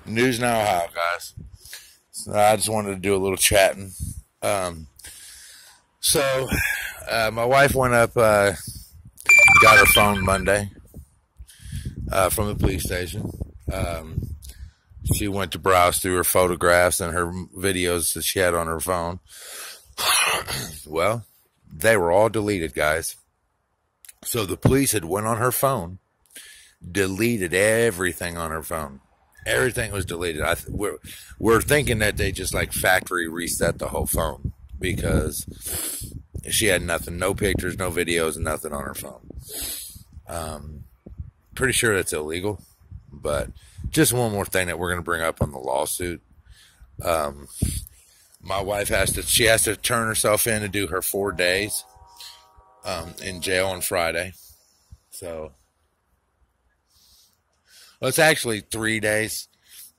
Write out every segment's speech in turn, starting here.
News Now, Ohio, guys. So I just wanted to do a little chatting. Um, so, my wife went up, got her phone Monday from the police station. Um, she went to browse through her photographs and her videos that she had on her phone. Well, they were all deleted, guys. So the police had went on her phone, deleted everything on her phone. Everything was deleted. We're thinking that they just like factory reset the whole phone because she had nothing, no pictures, no videos, nothing on her phone. Um, Pretty sure that's illegal, but just one more thing that we're going to bring up on the lawsuit. Um, my wife she has to turn herself in to do her 4 days in jail on Friday. So well, it's actually 3 days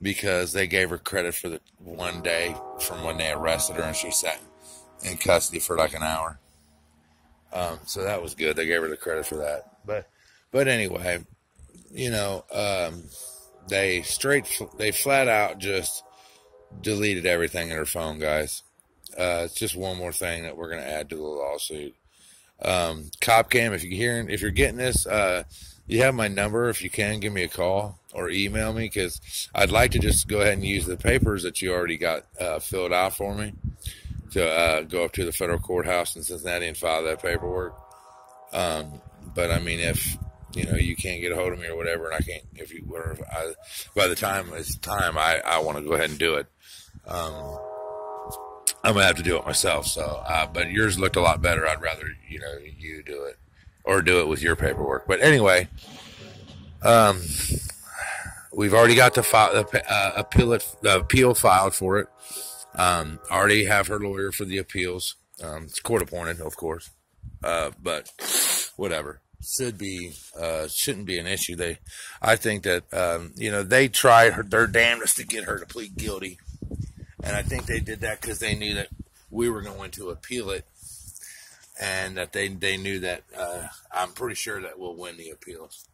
because they gave her credit for the one day from when they arrested her and she sat in custody for like an hour. So that was good. They gave her the credit for that. But anyway, you know, they flat out just deleted everything in her phone, guys. It's just one more thing that we're going to add to the lawsuit. Cop Cam, if you're getting this, you have my number. If you can, give me a call or email me because I'd like to just go ahead and use the papers that you already got filled out for me to go up to the federal courthouse in Cincinnati and file that paperwork. But I mean, if you can't get a hold of me or whatever, and I can't, by the time it's time, I want to go ahead and do it. I'm gonna have to do it myself. So, but yours looked a lot better. I'd rather you do it or do it with your paperwork. But anyway, we've already got the appeal filed for it. Already have her lawyer for the appeals. It's court appointed, of course, but whatever. Shouldn't be an issue. I think that they tried their damnedest to get her to plead guilty, and I think they did that because they knew that we were going to appeal it, and that they knew that I'm pretty sure that we'll win the appeals.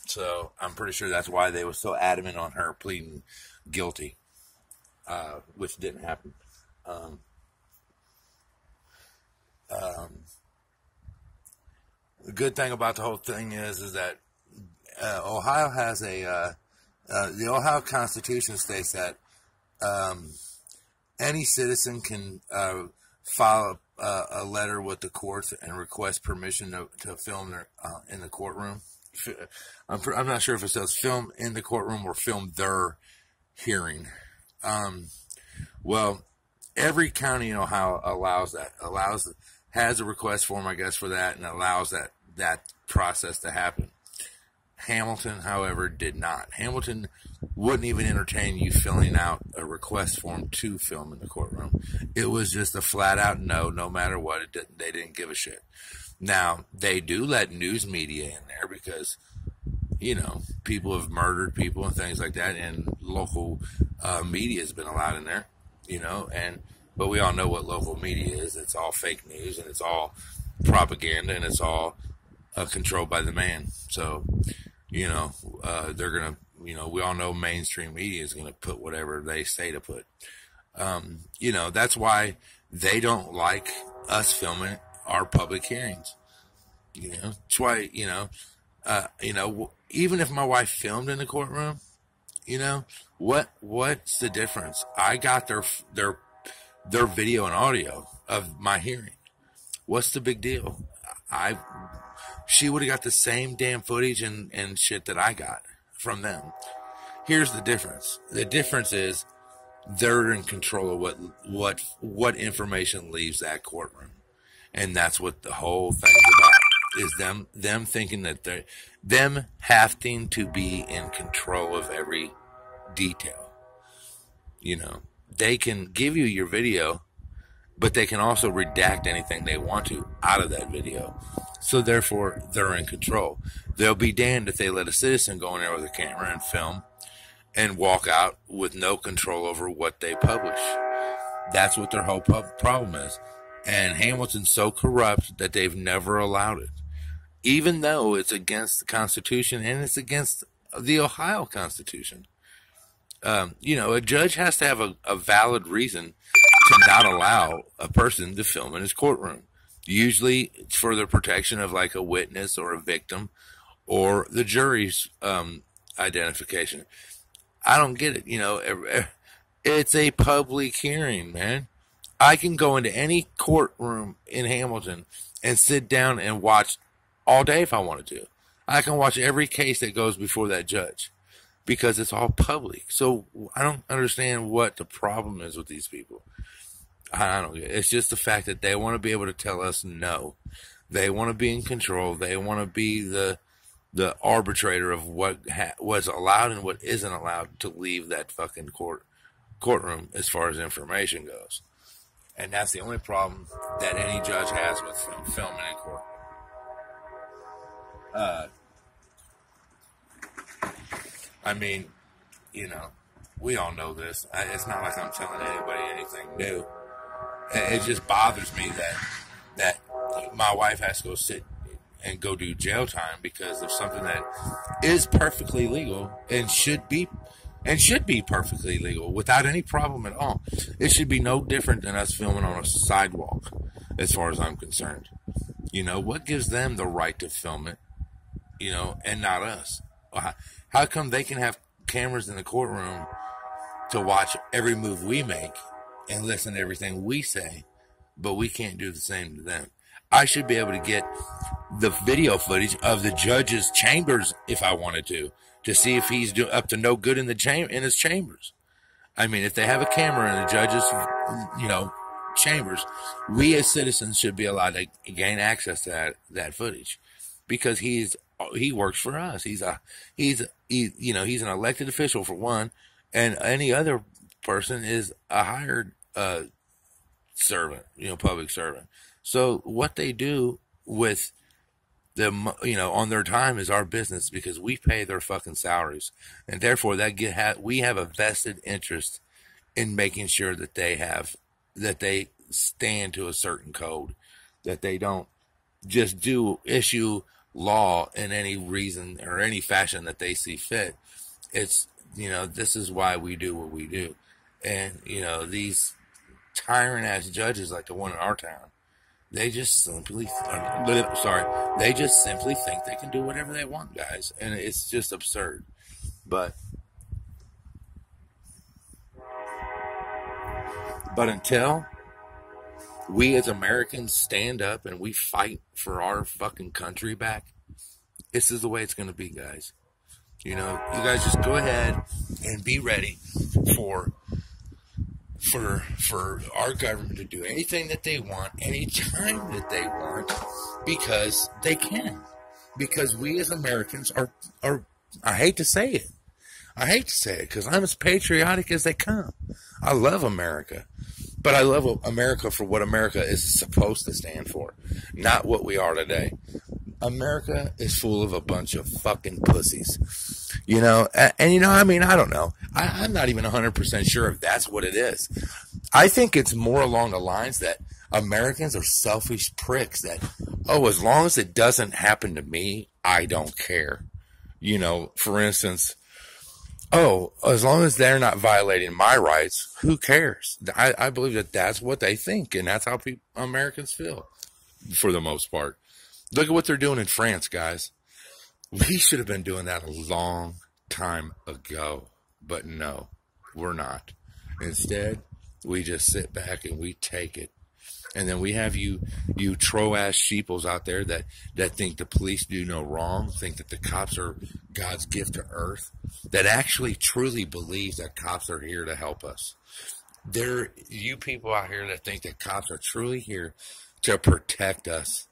So I'm pretty sure that's why they were so adamant on her pleading guilty, which didn't happen. The good thing about the whole thing is that Ohio has the Ohio Constitution states that any citizen can file a letter with the courts and request permission to film in the courtroom. I'm not sure if it says film in the courtroom or film their hearing. Well, every county in Ohio has a request form, I guess, for that, and allows that process to happen. Hamilton, however, did not. Hamilton wouldn't even entertain you filling out a request form to film in the courtroom. It was just a flat out no matter what. They didn't give a shit. Now, they do let news media in there because, people have murdered people and things like that, and local media has been allowed in there, but we all know what local media is. It's all fake news, and it's all propaganda, and it's all controlled by the man. So, they're going to, we all know mainstream media is going to put whatever they say to put. That's why they don't like us filming our public hearings. That's why, even if my wife filmed in the courtroom, what's the difference? I got their video and audio of my hearing. What's the big deal? She would have got the same damn footage and shit that I got from them. Here's the difference. The difference is they're in control of what information leaves that courtroom. And that's what the whole thing's about. Is them thinking that them having to be in control of every detail. They can give you your video, but they can also redact anything they want to out of that video. So therefore, they're in control. They'll be damned if they let a citizen go in there with a camera and film and walk out with no control over what they publish. That's what their whole problem is. And Hamilton's so corrupt that they've never allowed it. Even though it's against the Constitution and it's against the Ohio Constitution. A judge has to have a valid reason to not allow a person to film in his courtroom. Usually it's for the protection of like a witness or a victim or the jury's identification. I don't get it. It's a public hearing, man. I can go into any courtroom in Hamilton and sit down and watch all day if I wanted to. I can watch every case that goes before that judge because it's all public. So I don't understand what the problem is with these people. I don't get it. It's just the fact that they want to be able to tell us no. They want to be in control. They want to be the arbitrator of what was allowed and what isn't allowed to leave that fucking courtroom as far as information goes. And that's the only problem that any judge has with filming in court. I mean, we all know this. It's not like I'm telling anybody anything new. It just bothers me that my wife has to go sit and go do jail time because of something that is perfectly legal and should be perfectly legal without any problem at all. It should be no different than us filming on a sidewalk, as far as I'm concerned. What gives them the right to film it, and not us? How come they can have cameras in the courtroom to watch every move we make and listen to everything we say, but we can't do the same to them? I should be able to get the video footage of the judge's chambers if I wanted to see if he's up to no good in his chambers. I mean, if they have a camera in the judge's, chambers, we as citizens should be allowed to gain access to that footage because he works for us. He's an elected official for one, and any other person is a hired servant, public servant. So what they do with them, on their time is our business because we pay their fucking salaries, and therefore we have a vested interest in making sure that they stand to a certain code, that they don't just issue law in any reason or any fashion that they see fit. It's, this is why we do what we do. And, these tyrant ass judges like the one in our town, they just simply think they can do whatever they want, guys. And it's just absurd. But until we as Americans stand up and we fight for our fucking country back, this is the way it's going to be, guys. You guys just go ahead and be ready for our government to do anything that they want, anytime that they want, because they can. Because we as Americans are I hate to say it because I'm as patriotic as they come. I love America. But I love America for what America is supposed to stand for, not what we are today. America is full of a bunch of fucking pussies, I don't know. I'm not even 100% sure if that's what it is. I think it's more along the lines that Americans are selfish pricks that, as long as it doesn't happen to me, I don't care. For instance, as long as they're not violating my rights, who cares? I believe that that's what they think, and that's how Americans feel, for the most part. Look at what they're doing in France, guys. We should have been doing that a long time ago, but no, we're not. Instead, we just sit back and we take it. And then we have you tro-ass sheeples out there that think the police do no wrong, think that the cops are God's gift to earth, that actually truly believe that cops are here to help us. You people out here that think that cops are truly here to protect us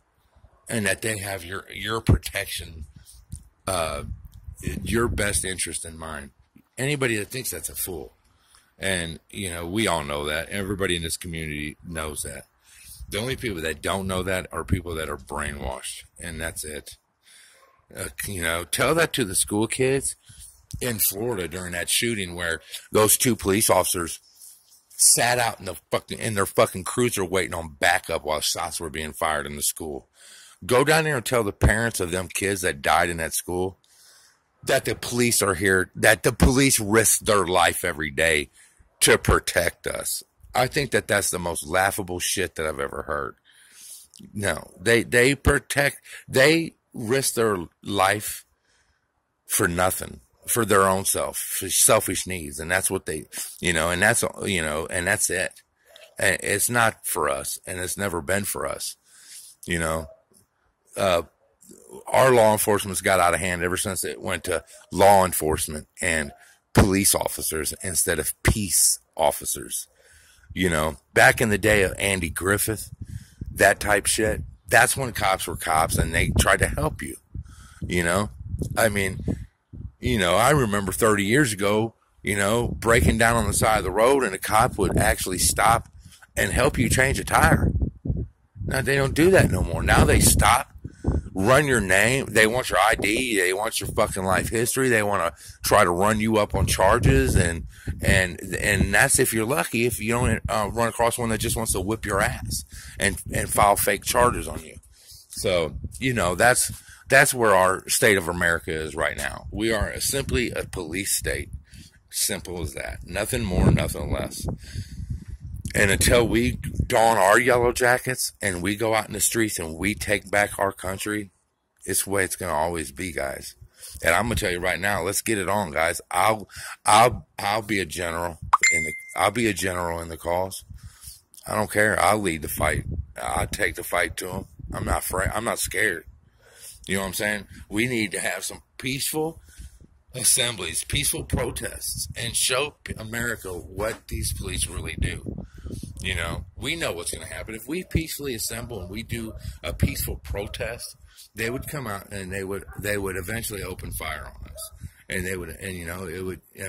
and that they have your protection, your best interest in mind. Anybody that thinks that's a fool. And, we all know that. Everybody in this community knows that. The only people that don't know that are people that are brainwashed, and that's it. Tell that to the school kids in Florida during that shooting where those two police officers sat out in their fucking cruiser waiting on backup while shots were being fired in the school. Go down there and tell the parents of them kids that died in that school that the police are here, that the police risk their life every day to protect us. I think that that's the most laughable shit that I've ever heard. No, they protect, they risk their life for nothing, for their own for selfish needs. And that's what they, and that's, and that's it. And it's not for us, and it's never been for us. You know, our law enforcement's got out of hand ever since it went to law enforcement and police officers instead of peace officers. Back in the day of Andy Griffith, that type shit, that's when cops were cops and they tried to help you. I mean, I remember 30 years ago, breaking down on the side of the road and a cop would actually stop and help you change a tire. Now they don't do that no more. Now they stop, run your name. They want your ID. They want your fucking life history. They want to try to run you up on charges. And that's if you're lucky, if you don't run across one that just wants to whip your ass and file fake charges on you. So, that's where our state of America is right now. We are simply a police state. Simple as that. Nothing more, nothing less. And until we don our yellow jackets and we go out in the streets and we take back our country, it's the way it's going to always be, guys. And I'm going to tell you right now, let's get it on, guys. I'll be a general I'll be a general in the cause. I don't care. I'll lead the fight. I'll take the fight to them. I'm not afraid. I'm not scared. You know what I'm saying? We need to have some peaceful assemblies, peaceful protests, and show America what these police really do. We know what's going to happen. If we peacefully assemble and we do a peaceful protest, they would come out and they would eventually open fire on us. And it would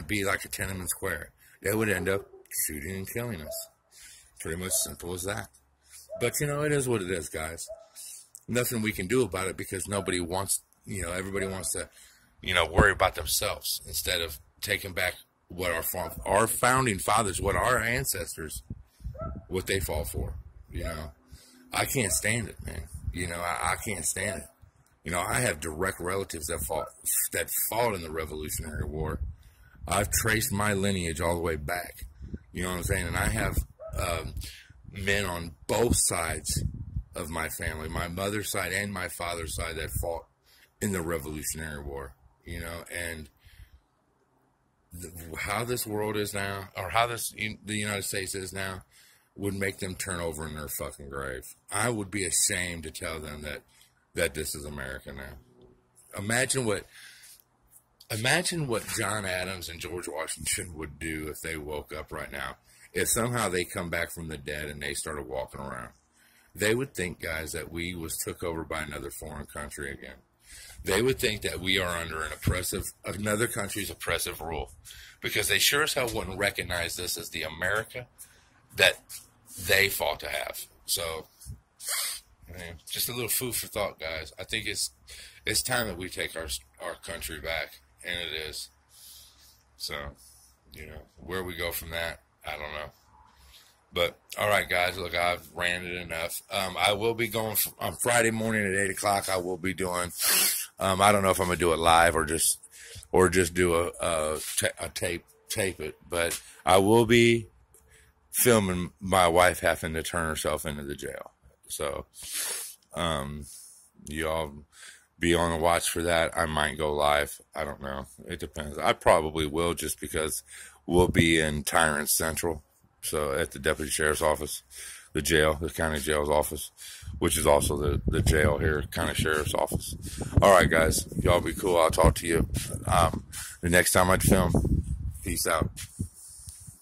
be like a Tiananmen Square. They would end up shooting and killing us. Pretty much simple as that. But, it is what it is, guys. Nothing we can do about it because nobody wants, everybody wants to, worry about themselves instead of taking back what our founding fathers, what our ancestors, what they fought for. I can't stand it, man. I can't stand it. I have direct relatives that fought in the Revolutionary War. I've traced my lineage all the way back. You know what I'm saying? And I have men on both sides of my family, my mother's side and my father's side, that fought in the Revolutionary War. And how this world is now, or how the United States is now, would make them turn over in their fucking grave. I would be ashamed to tell them that this is America now. Imagine what John Adams and George Washington would do if they woke up right now. If somehow they come back from the dead and they started walking around. They would think, guys, that we was took over by another foreign country again. They would think that we are under another country's oppressive rule. Because they sure as hell wouldn't recognize this as the America that they fought to have. So, just a little food for thought, guys. I think it's time that we take our country back, and it is. So, where we go from that, I don't know. But, all right, guys, look, I've ranted enough. I will be going on Friday morning at 8 o'clock. I will be doing, I don't know if I'm going to do it live or just do a tape it. But I will be filming my wife having to turn herself into the jail. So, you all be on the watch for that. I might go live. I don't know. It depends. I probably will, just because we'll be in Tyrant Central. So at the deputy sheriff's office, the county jail's office, which is also the jail here, county sheriff's office. All right, guys, y'all be cool. I'll talk to you the next time I film. Peace out.